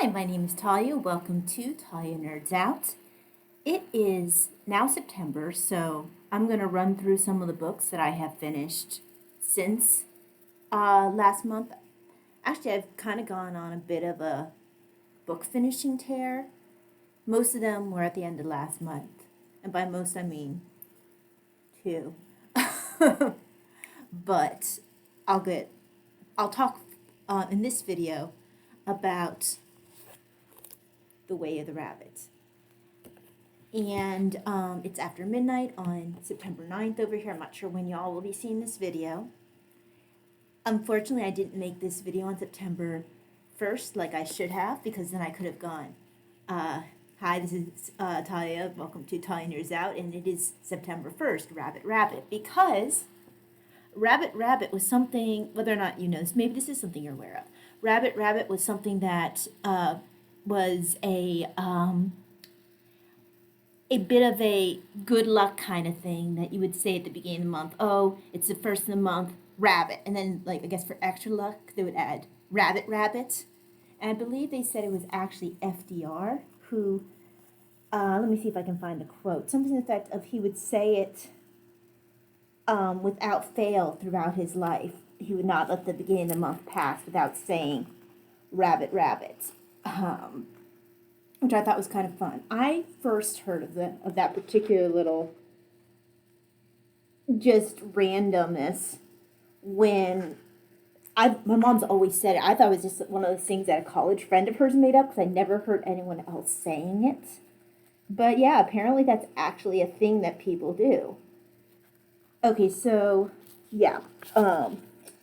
Hi, my name is Talia. Welcome to Talia Nerds Out. It is now September, so I'm going to run through some of the books that I have finished since last month. Actually, I've kind of gone on a bit of a book finishing tear. Most of them were at the end of last month, and by most I mean two. But I'll talk in this video about The Way of the Rabbit. And it's after midnight on September 9th over here. I'm not sure when y'all will be seeing this video. Unfortunately, I didn't make this video on September 1st like I should have, because then I could have gone, hi, this is Talia. Welcome to Talia Nerds Out, and it is September 1st, Rabbit Rabbit, because Rabbit Rabbit was something, whether or not you know this, maybe this is something you're aware of. Rabbit Rabbit was something that was a bit of a good luck kind of thing that you would say at the beginning of the month. Oh, it's the first of the month, rabbit. And then, like, I guess for extra luck, they would add rabbit rabbit. And I believe they said it was actually FDR who, let me see if I can find the quote. Something to the effect of he would say it without fail throughout his life. He would not let the beginning of the month pass without saying rabbit rabbit. Which I thought was kind of fun. I first heard of that particular little just randomness when my mom's always said it. I thought it was just one of those things that a college friend of hers made up because I never heard anyone else saying it. But yeah, apparently that's actually a thing that people do. Okay, so yeah,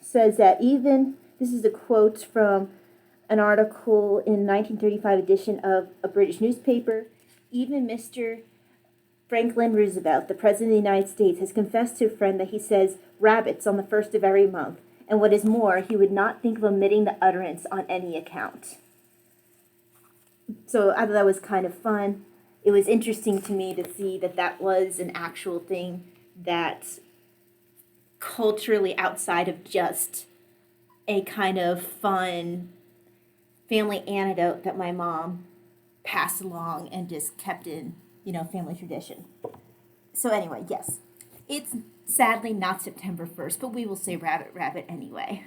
says that even, this is a quote from an article in 1935 edition of a British newspaper. Even Mr. Franklin Roosevelt, the President of the United States, has confessed to a friend that he says rabbits on the first of every month, and what is more, he would not think of omitting the utterance on any account. So I thought that was kind of fun. It was interesting to me to see that that was an actual thing that culturally, outside of just a kind of fun family anecdote that my mom passed along and just kept in, family tradition. So anyway, yes, it's sadly not September 1st, but we will say rabbit rabbit anyway.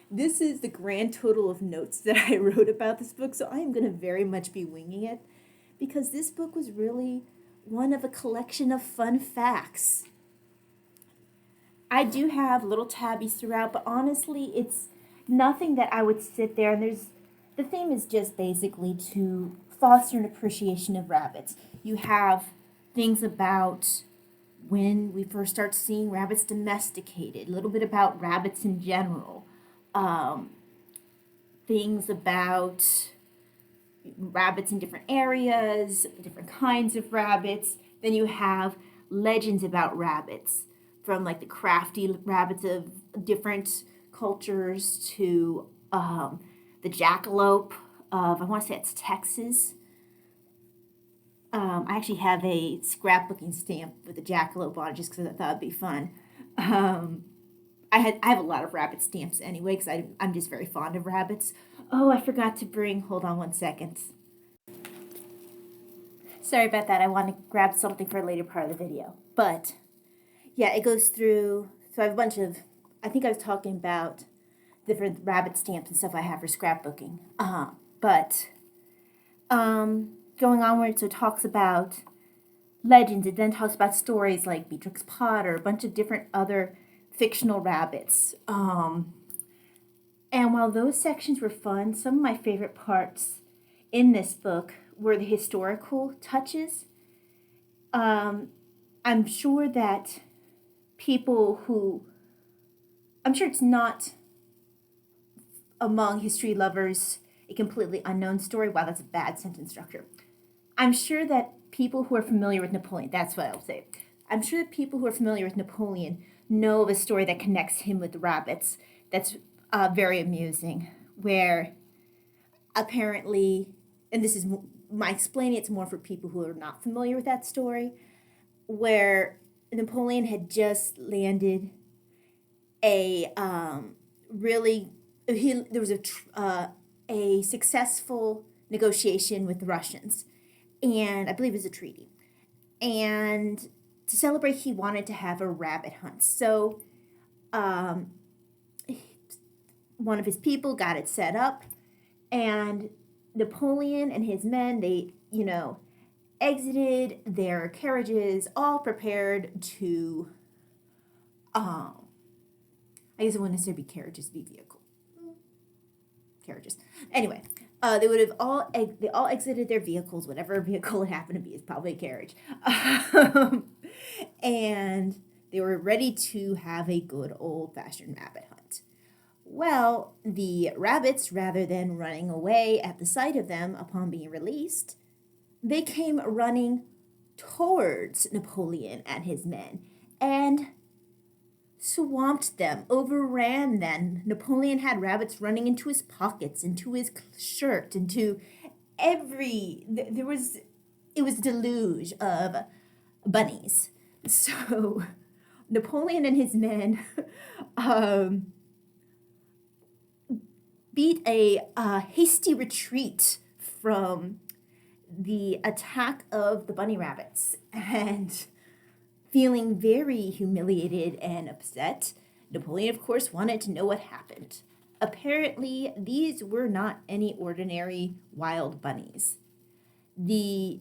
This is the grand total of notes that I wrote about this book, so I am going to very much be winging it, because this book was really one of a collection of fun facts. I do have little tabbies throughout, but honestly, it's nothing that I would sit there, and the theme is just basically to foster an appreciation of rabbits. You have things about when we first start seeing rabbits domesticated, a little bit about rabbits in general, things about rabbits in different areas, different kinds of rabbits. Then you have legends about rabbits, from like the crafty rabbits of different cultures to the jackalope of, I want to say it's Texas. I actually have a scrapbooking stamp with a jackalope on it just because I thought it'd be fun. I have a lot of rabbit stamps anyway because I'm just very fond of rabbits. Oh, I forgot to bring, hold on one second. Sorry about that. I want to grab something for a later part of the video. But yeah, it goes through, so I have a bunch of, I think I was talking about different rabbit stamps and stuff I have for scrapbooking. Going onward, so it talks about legends. It then talks about stories like Beatrix Potter, a bunch of different other fictional rabbits. And while those sections were fun, some of my favorite parts in this book were the historical touches. I'm sure that I'm sure it's not among history lovers a completely unknown story. Wow, that's a bad sentence structure. I'm sure that people who are familiar with Napoleon, that's what I'll say. I'm sure that people who are familiar with Napoleon know of a story that connects him with rabbits that's very amusing, where apparently, and this is my explaining, it's more for people who are not familiar with that story, where Napoleon had just landed a there was a successful negotiation with the Russians, and I believe it was a treaty. And to celebrate, he wanted to have a rabbit hunt. So um, one of his people got it set up, and Napoleon and his men, they, exited their carriages, all prepared to, I guess it wouldn't necessarily be carriages, be vehicle. Carriages. Anyway, they would have they all exited their vehicles, whatever vehicle it happened to be, is probably a carriage. And they were ready to have a good old-fashioned rabbit hunt. Well, the rabbits, rather than running away at the sight of them upon being released, they came running towards Napoleon and his men and swamped them, overran them. Napoleon had rabbits running into his pockets, into his shirt, into it was a deluge of bunnies. So Napoleon and his men beat a hasty retreat from the attack of the bunny rabbits, and feeling very humiliated and upset, Napoleon, of course, wanted to know what happened. Apparently, these were not any ordinary wild bunnies. The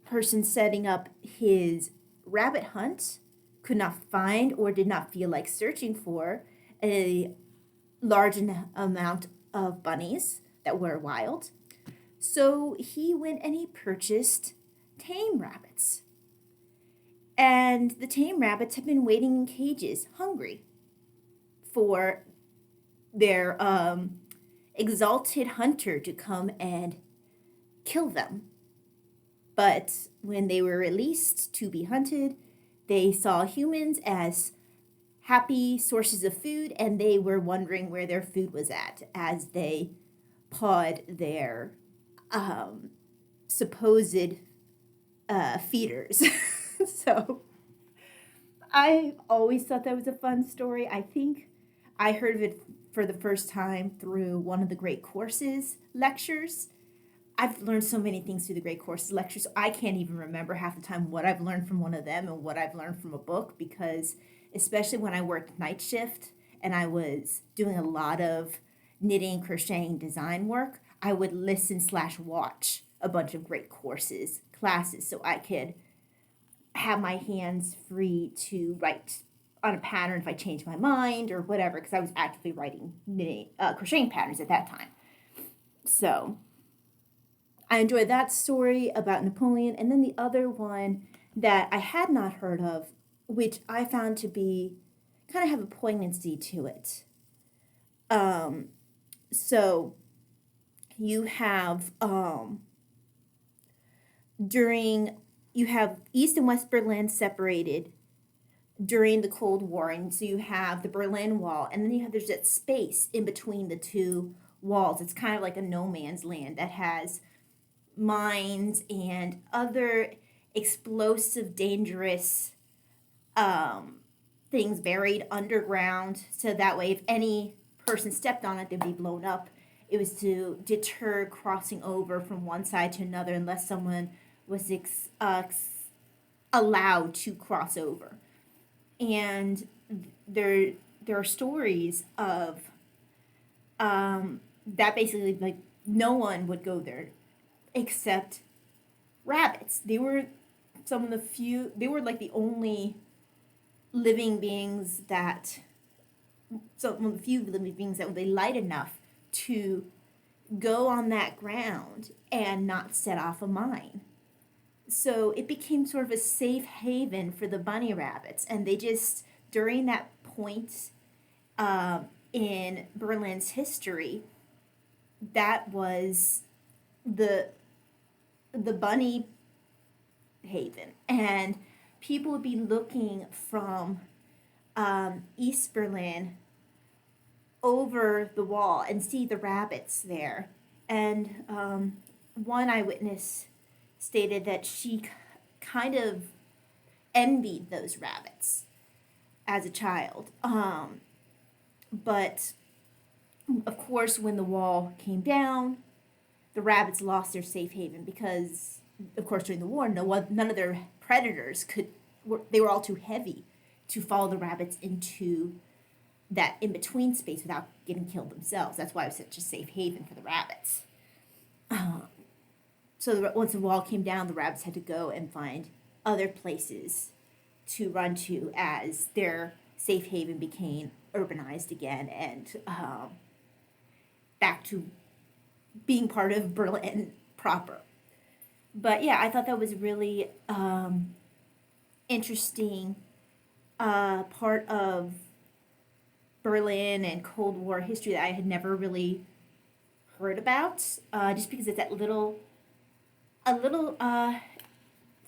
person setting up his rabbit hunt could not find or did not feel like searching for a large amount of bunnies that were wild. So he went and he purchased tame rabbits. And the tame rabbits have been waiting in cages, hungry, for their exalted hunter to come and kill them. But when they were released to be hunted, they saw humans as happy sources of food, and they were wondering where their food was at as they pawed their supposed feeders. So I always thought that was a fun story. I think I heard of it for the first time through one of the Great Courses lectures. I've learned so many things through the Great Courses lectures, so I can't even remember half the time what I've learned from one of them and what I've learned from a book, because especially when I worked night shift and I was doing a lot of knitting, crocheting, design work, I would listen/watch a bunch of Great Courses classes so I could have my hands free to write on a pattern if I changed my mind or whatever, because I was actively writing knitting, crocheting patterns at that time. So I enjoyed that story about Napoleon. And then the other one that I had not heard of, which I found to be kind of have a poignancy to it. So you have you have East and West Berlin separated during the Cold War, and so you have the Berlin Wall, and then there's that space in between the two walls. It's kind of like a no man's land that has mines and other explosive, dangerous things buried underground, so that way if any person stepped on it, they'd be blown up. It was to deter crossing over from one side to another unless someone was allowed to cross over. And there are stories of that basically, like, no one would go there except rabbits. They were like the only living beings one of the few living beings that would be light enough to go on that ground and not set off a mine. So it became sort of a safe haven for the bunny rabbits, and they just, during that point in Berlin's history, that was the bunny haven, and people would be looking from East Berlin over the wall and see the rabbits there. And one eyewitness stated that she kind of envied those rabbits as a child. But Of course, when the wall came down, the rabbits lost their safe haven because, of course, during the war, none of their predators could. They were all too heavy to follow the rabbits into that in between space without getting killed themselves. That's why it was such a safe haven for the rabbits. So once the wall came down, the rabbits had to go and find other places to run to as their safe haven became urbanized again and back to being part of Berlin proper. But yeah, I thought that was really interesting part of Berlin and Cold War history that I had never really heard about, just because it's a little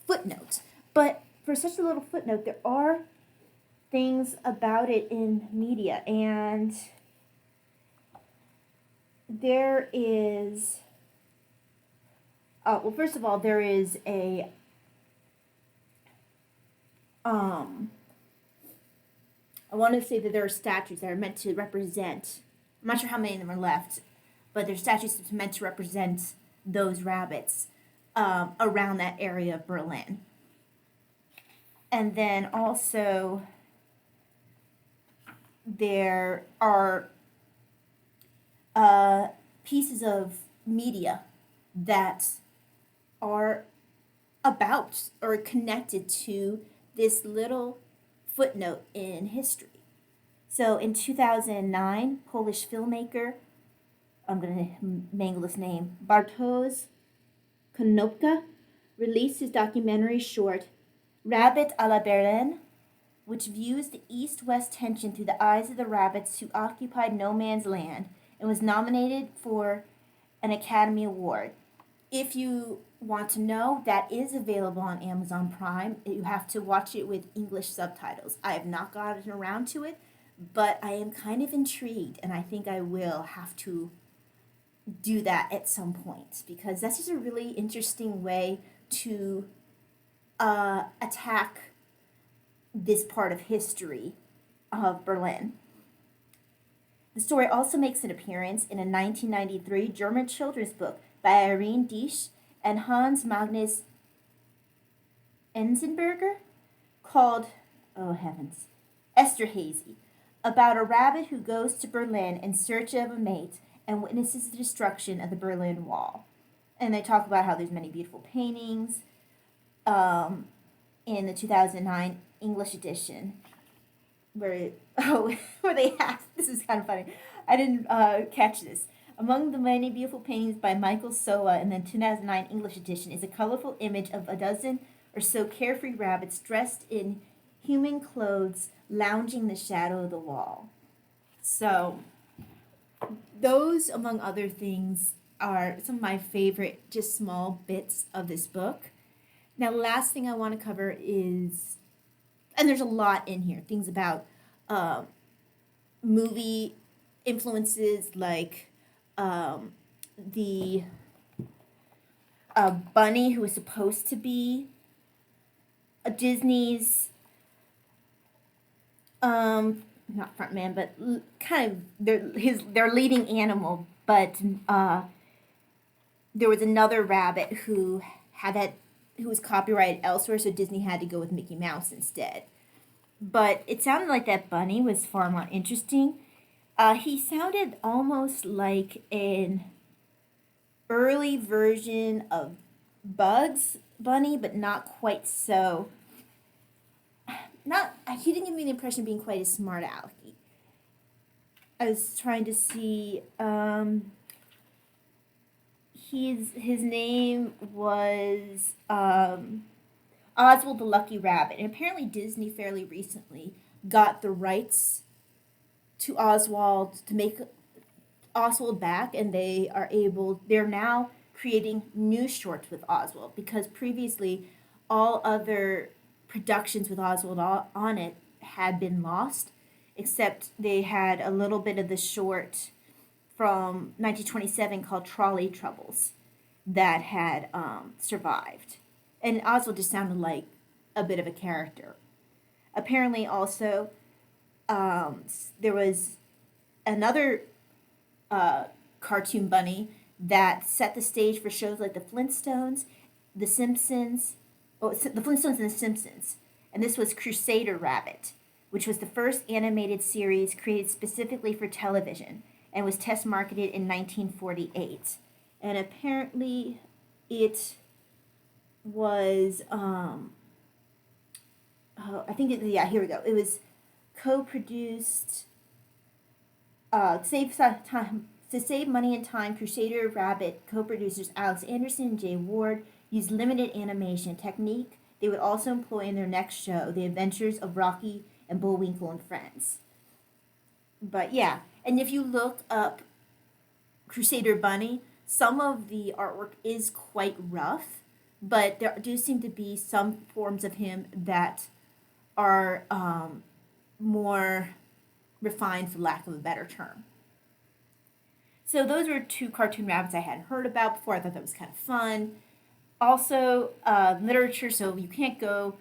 footnote. But for such a little footnote, there are things about it in media, and there is. Well, first of all, there is a I want to say that there are statues that are meant to represent. I'm not sure how many of them are left, but there's statues that's meant to represent those rabbits around that area of Berlin. And then also there are pieces of media that are about or connected to this little footnote in history. So in 2009, Polish filmmaker, I'm going to mangle this name, Bartosz Konopka, released his documentary short, Rabbit à la Berlin, which views the east-west tension through the eyes of the rabbits who occupied no man's land, and was nominated for an Academy Award. If you want to know, that is available on Amazon Prime. You have to watch it with English subtitles. I have not gotten around to it, but I am kind of intrigued, and I think I will have to do that at some point because that's just a really interesting way to attack this part of history of Berlin. The story also makes an appearance in a 1993 German children's book by Irene Diesch and Hans Magnus Enzensberger called, oh heavens, Esterhazy, about a rabbit who goes to Berlin in search of a mate and witnesses the destruction of the Berlin Wall. And they talk about how there's many beautiful paintings in the 2009 English edition where they have, this is kind of funny, I didn't catch this. Among the many beautiful paintings by Michael Sowa in the 2009 English edition is a colorful image of a dozen or so carefree rabbits dressed in human clothes lounging in the shadow of the wall. So, those, among other things, are some of my favorite, just small bits of this book. Now, the last thing I want to cover is, and there's a lot in here, things about movie influences like the bunny who was supposed to be a Disney's not front man, but kind of their leading animal. But there was another rabbit who was copyrighted elsewhere, so Disney had to go with Mickey Mouse instead. But it sounded like that bunny was far more interesting. He sounded almost like an early version of Bugs Bunny, but not quite so. He didn't give me the impression of being quite a smart alecky. I was trying to see. His name was Oswald the Lucky Rabbit, and apparently Disney fairly recently got the rights to Oswald to make Oswald back, and they're now creating new shorts with Oswald because previously all other productions with Oswald on it had been lost, except they had a little bit of the short from 1927 called Trolley Troubles that had survived. And Oswald just sounded like a bit of a character. Apparently also there was another cartoon bunny that set the stage for shows like The Flintstones, The Simpsons, The Flintstones and The Simpsons. And this was Crusader Rabbit, which was the first animated series created specifically for television and was test marketed in 1948. And apparently it was, here we go. It was co-produced, to save money and time, Crusader Rabbit co-producers Alex Anderson and Jay Ward used limited animation technique they would also employ in their next show, The Adventures of Rocky and Bullwinkle and Friends. But yeah, and if you look up Crusader Bunny, some of the artwork is quite rough, but there do seem to be some forms of him that are more refined, for lack of a better term. So those were two cartoon rabbits I hadn't heard about before. I thought that was kind of fun. Also, literature, so you can't go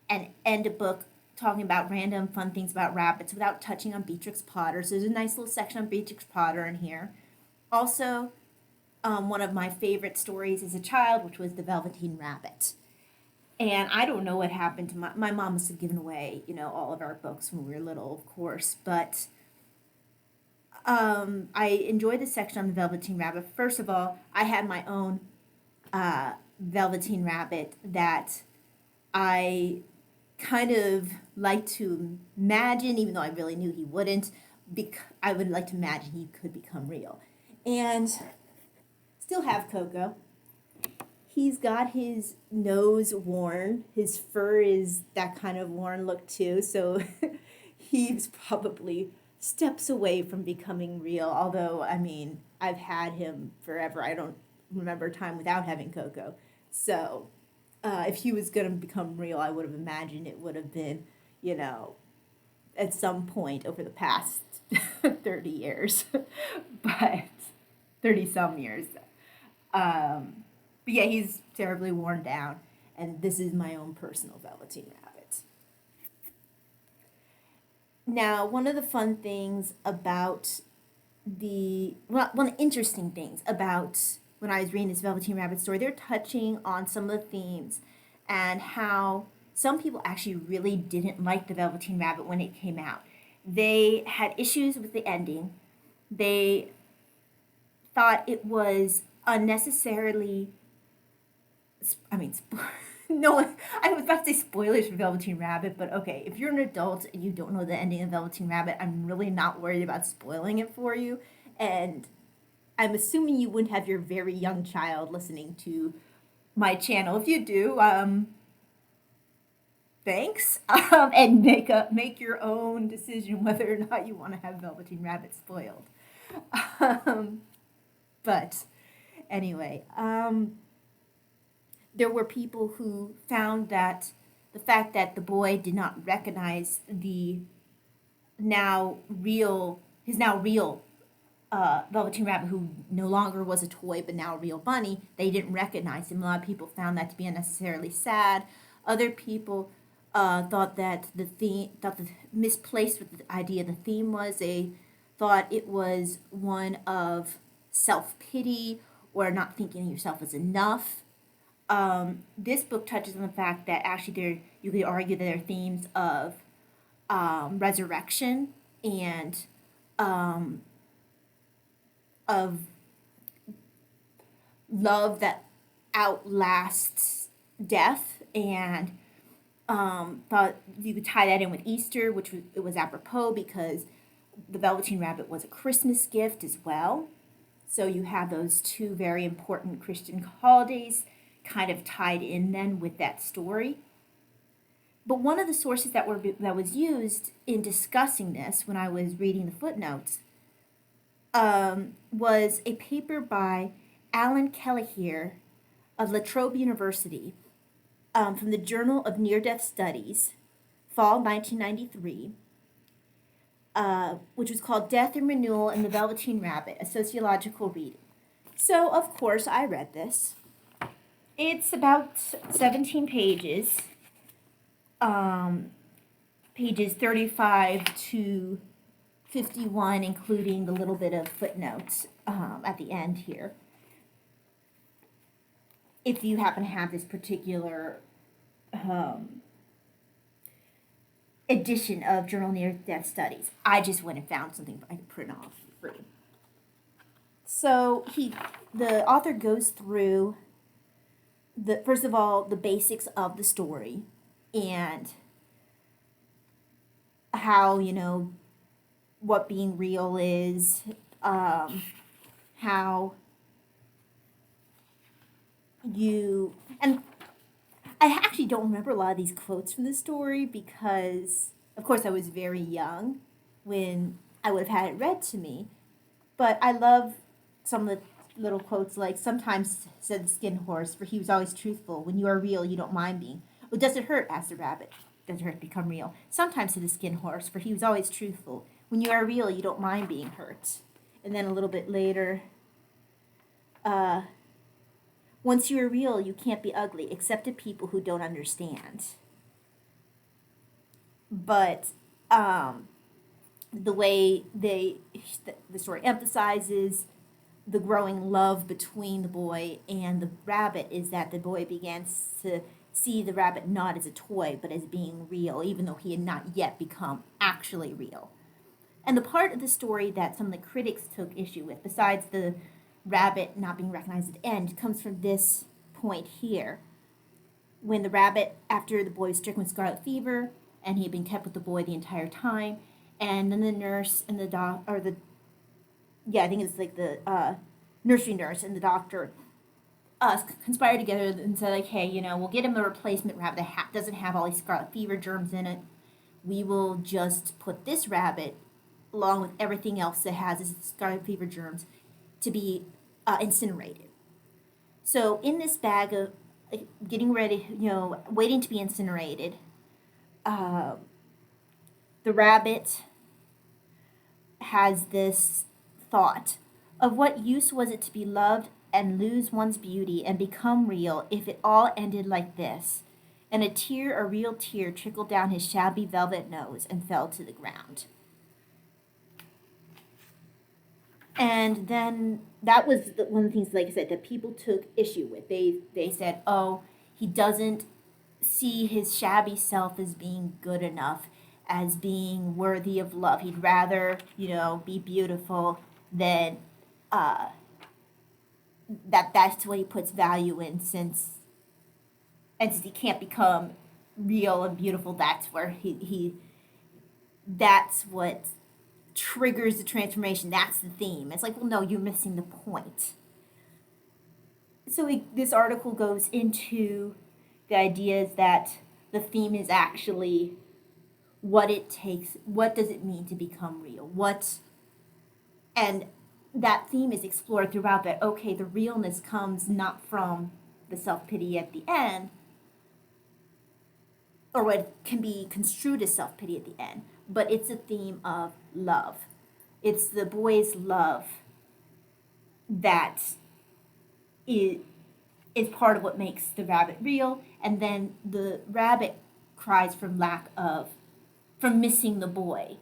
and end a book talking about random fun things about rabbits without touching on Beatrix Potter. So there's a nice little section on Beatrix Potter in here. Also, one of my favorite stories as a child, which was The Velveteen Rabbit. And I don't know what happened to my mom must have given away, all of our books when we were little, of course. But I enjoyed the section on The Velveteen Rabbit. First of all, I had my own Velveteen Rabbit that I kind of like to imagine, even though I really knew he wouldn't, I would like to imagine he could become real. And still have Coco. He's got his nose worn. His fur is that kind of worn look too, so he's probably steps away from becoming real. Although, I've had him forever. I don't remember a time without having Coco. So if he was going to become real, I would have imagined it would have been, at some point over the past 30 years. But 30-some years. But yeah, he's terribly worn down. And this is my own personal Velveteen Rabbit. Now, one of the fun things about one of the interesting things about when I was reading this Velveteen Rabbit story, they're touching on some of the themes and how some people actually really didn't like the Velveteen Rabbit when it came out. They had issues with the ending. They thought it was unnecessarily, no, I was about to say spoilers for Velveteen Rabbit, but okay, if you're an adult and you don't know the ending of Velveteen Rabbit, I'm really not worried about spoiling it for you. And I'm assuming you wouldn't have your very young child listening to my channel. If you do, thanks, and make your own decision whether or not you want to have Velveteen Rabbit spoiled. But anyway, there were people who found that the fact that the boy did not recognize his now real Velveteen Rabbit, who no longer was a toy but now a real bunny, they didn't recognize him. A lot of people found that to be unnecessarily sad. Other people thought that misplaced what the idea of the theme was. They thought it was one of self-pity or not thinking of yourself as enough. This book touches on the fact that actually you could argue that there are themes of resurrection and of love that outlasts death, and thought you could tie that in with Easter, which was apropos because the Velveteen Rabbit was a Christmas gift as well. So you have those two very important Christian holidays kind of tied in then with that story. But one of the sources that was used in discussing this when I was reading the footnotes was a paper by Alan Kelleher of La Trobe University from the Journal of Near-Death Studies, fall 1993, which was called Death and Renewal in the Velveteen Rabbit, a Sociological Reading. So, of course, I read this. It's about 17 pages, pages 35 to 51, including the little bit of footnotes at the end here. If you happen to have this particular edition of Journal Near-Death Studies, I just went and found something I could print off for free. So the author goes through first of all the basics of the story and how, what being real is, how and I actually don't remember a lot of these quotes from the story because, of course, I was very young when I would have had it read to me. But I love some of the little quotes like, "Sometimes," said the skin horse, "for he was always truthful. When you are real, you don't mind being." "Oh, does it hurt?" asked the rabbit. "Does it hurt to become real?" "Sometimes," said the skin horse, "for he was always truthful. When you are real, you don't mind being hurt." And then a little bit later, "Once you are real, you can't be ugly, except to people who don't understand." But the way the story emphasizes the growing love between the boy and the rabbit is that the boy begins to see the rabbit not as a toy, but as being real, even though he had not yet become actually real. And the part of the story that some of the critics took issue with, besides the rabbit not being recognized at the end, comes from this point here. When the rabbit, after the boy was stricken with scarlet fever, and he had been kept with the boy the entire time, and then the nurse and I think it's like the nursery nurse and the doctor conspired together and said, like, "Hey, we'll get him a replacement rabbit that doesn't have all these scarlet fever germs in it. We will just put this rabbit, along with everything else that has these scarlet fever germs, to be incinerated." So in this bag of getting ready, waiting to be incinerated, the rabbit has this thought of what use was it to be loved and lose one's beauty and become real if it all ended like this. And a tear, a real tear, trickled down his shabby velvet nose and fell to the ground. And then that was one of the things, like I said, that people took issue with. They said, "Oh, he doesn't see his shabby self as being good enough, as being worthy of love. He'd rather, be beautiful than that's what he puts value in, since he can't become real and beautiful. That's where that's what triggers the transformation. That's the theme." It's like, well, no, you're missing the point. So this article goes into the ideas that the theme is actually what it takes. What does it mean to become real? And that theme is explored throughout that, okay, the realness comes not from the self-pity at the end, or what can be construed as self-pity at the end, but it's a theme of love. It's the boy's love that is part of what makes the rabbit real, and then the rabbit cries from missing the boy,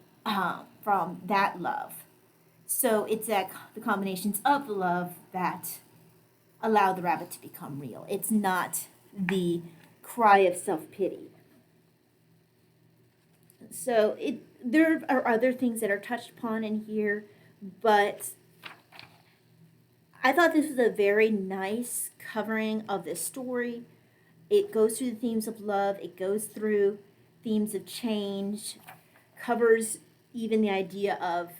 from that love. So it's the combinations of the love that allow the rabbit to become real. It's not the cry of self-pity. So there are other things that are touched upon in here, but I thought this was a very nice covering of this story. It goes through the themes of love. It goes through themes of change, covers even the idea of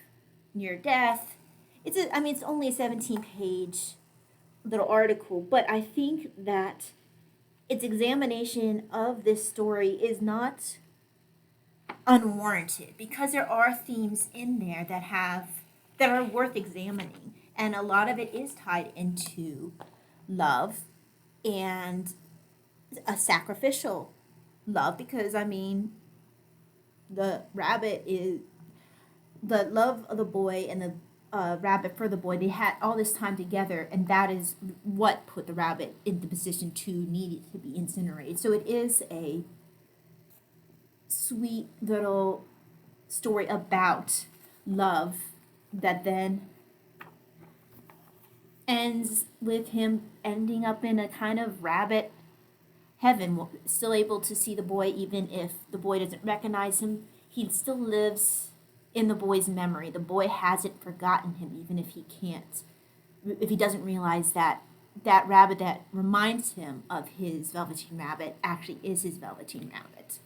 near death. It's only a 17-page little article, but I think that its examination of this story is not unwarranted, because there are themes in there that are worth examining, and a lot of it is tied into love and a sacrificial love, because the rabbit is the love of the boy, and the rabbit for the boy. They had all this time together, and that is what put the rabbit in the position to need it to be incinerated. So it is a sweet little story about love that then ends with him ending up in a kind of rabbit heaven, still able to see the boy even if the boy doesn't recognize him. He still lives in the boy's memory. The boy hasn't forgotten him, even if he can't, if he doesn't realize that that rabbit that reminds him of his Velveteen Rabbit actually is his Velveteen Rabbit.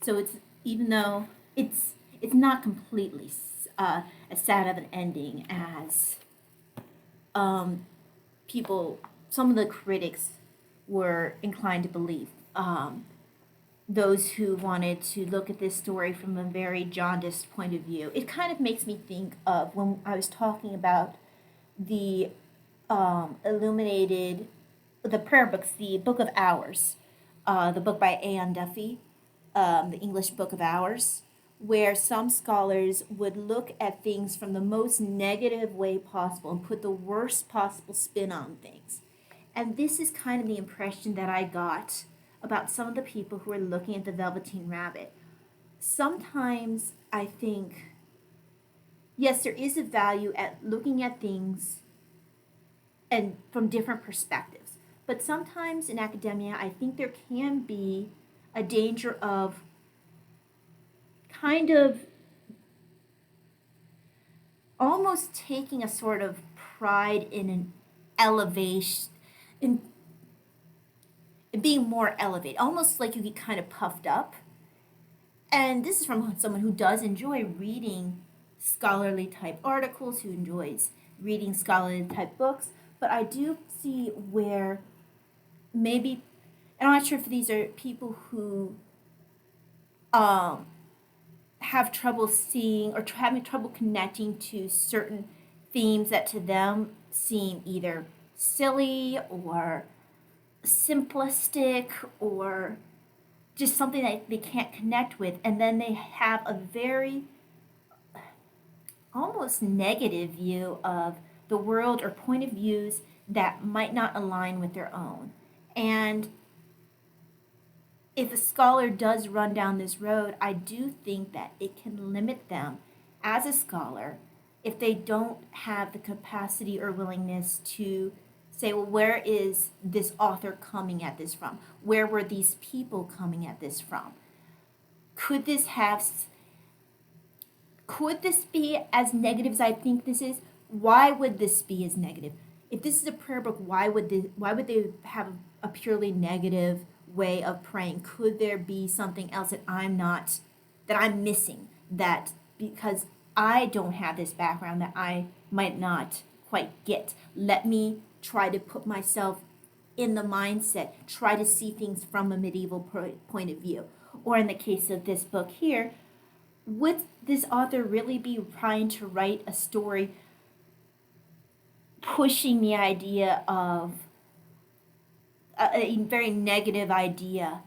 So it's, even though it's not completely as sad of an ending as people, some of the critics were inclined to believe. Those who wanted to look at this story from a very jaundiced point of view. It kind of makes me think of when I was talking about the illuminated, the prayer books, the Book of Hours, the book by Anne Duffy, the English Book of Hours, where some scholars would look at things from the most negative way possible and put the worst possible spin on things. And this is kind of the impression that I got about some of the people who are looking at the Velveteen Rabbit. Sometimes I think, yes, there is a value at looking at things and from different perspectives. But sometimes in academia, I think there can be a danger of kind of almost taking a sort of pride in an elevation, in being more elevated, almost like you get kind of puffed up. And this is from someone who does enjoy reading scholarly type articles, who enjoys reading scholarly type books. But I do see where maybe, and I'm not sure if these are people who have trouble seeing or having trouble connecting to certain themes that to them seem either silly or simplistic or just something that they can't connect with, and then they have a very almost negative view of the world or point of views that might not align with their own. And if a scholar does run down this road, I do think that it can limit them as a scholar if they don't have the capacity or willingness to say, well, where is this author coming at this from? Where were these people coming at this from? Could this be as negative as I think this is? Why would this be as negative? If this is a prayer book, why would they have a purely negative way of praying? Could there be something else that I'm missing, that because I don't have this background that I might not quite get? Let me try to put myself in the mindset, try to see things from a medieval point of view. Or in the case of this book here, would this author really be trying to write a story pushing the idea of a very negative idea,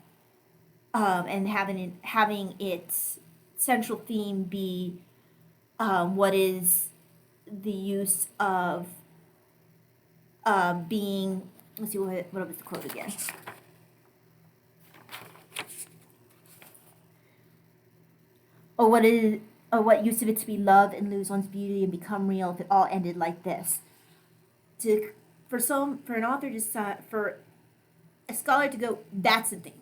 and having its central theme be what is the use of being, let's see, what was the quote again? What use of it to be loved and lose one's beauty and become real if it all ended like this? For an author to for a scholar to go, that's the thing.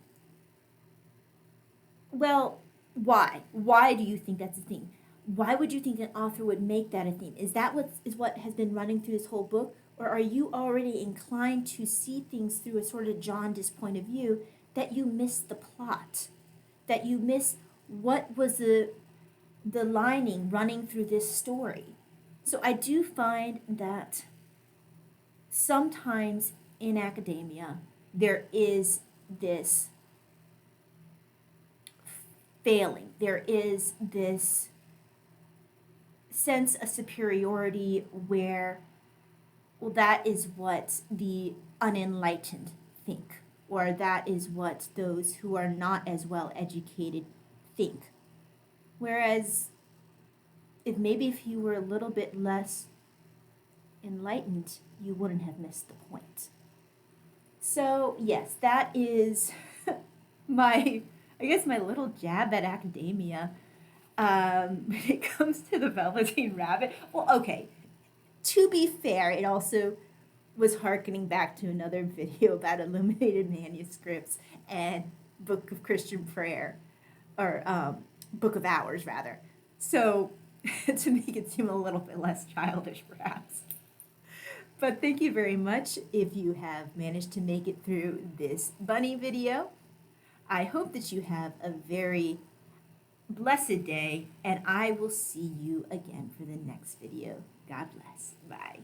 Well, why? Why do you think that's a thing? Why would you think an author would make that a theme? Is that what has been running through this whole book? Or are you already inclined to see things through a sort of jaundiced point of view that you miss the plot? That you miss what was the lining running through this story? So I do find that sometimes in academia there is this failing. There is this sense of superiority where, well, that is what the unenlightened think, or that is what those who are not as well educated think. Whereas if you were a little bit less enlightened, you wouldn't have missed the point. So yes, that is my little jab at academia. When it comes to the Velveteen Rabbit, well, okay, to be fair, it also was hearkening back to another video about illuminated manuscripts and Book of Christian Prayer, or Book of Hours, rather. So, to make it seem a little bit less childish, perhaps. But thank you very much if you have managed to make it through this bunny video. I hope that you have a very blessed day, and I will see you again for the next video. God bless. Bye.